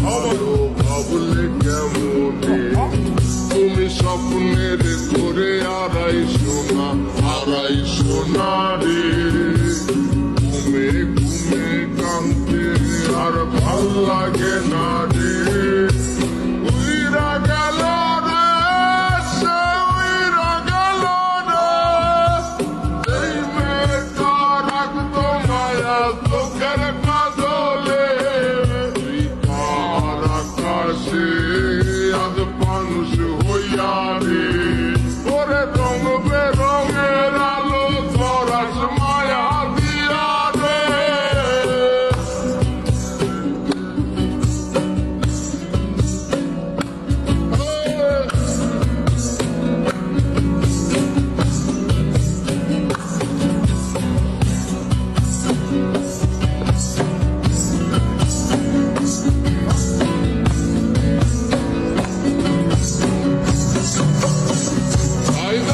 ভালো ভাবলে কেমনে তুমি স্বপ্নের করে আড়াই সোনা রে ঘুমে ঘুমে কাঁদতে আর ভাল লাগে না রে উইরা গেল রে সে উইরা গেল রে এই মেয়েটা রাখতো মায়া চোখের কাজলে তার আকাশে আজ মানুষ হইয়া রে ওরে রঙ বেরঙের আলো ধরাস মায়া দিয়া রে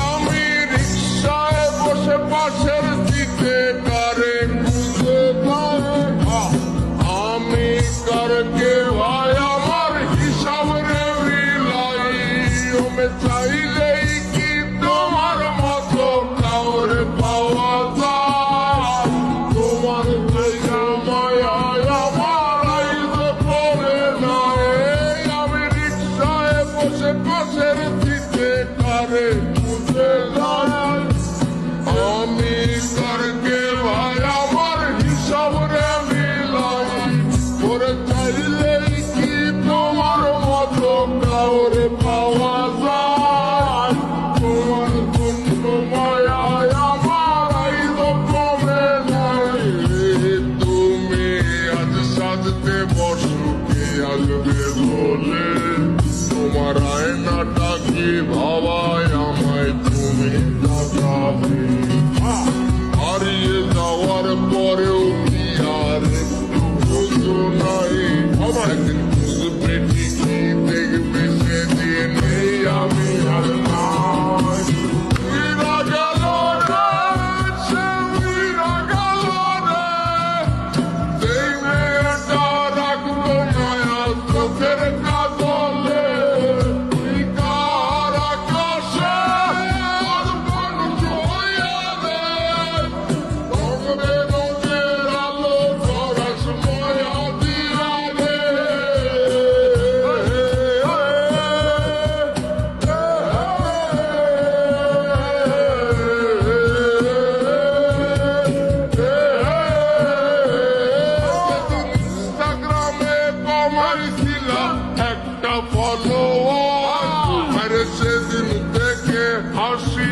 আমি রিক্সায় বসে পাশের দিকে কারে খুঁজে আমি কারকে ভাই আমার হিসাব রে মিলাই ওমে চাইলেই কি তোমার মতো কাউরে পাওয়া যায় তোমার জায়গা মায়া আমার আইতে পড়ে নাই আমি রিক্সায় বসে পাশের দিকে কারে খুঁজে যাই আমি কারকে ভাই আমার হিসাব রে মিলাই ওরে চাইলেই কি তোমার মতো কাউরে পাওয়া যায় তোমার জন্য মায়া আমার আইল কমে নাই তুমি আজ সাজতে বসো কে আসবে বলে তোমার আয়নাটা কি ভাবায় আমায় তুমি তাকাবে হারিয়ে যাওয়ার পরেও কি আর একটু বুঝো নাই একদিন বুঝবে ঠিকই দেখবে সেদিন এই আমি আর নাই উইরা গেল রে সে উইরা গেল রে সেই মেয়েটা রাখতো মায়া চোখের কাজলে তার আকাশে আজ মানুষ হইয়া রে রঙে রঙের আলো ধরাস মায়া দিয়া রে ইনস্টাগ্রামে কমাইছিলাম একটা ফলোয়ার সেদিন থেকে হাসি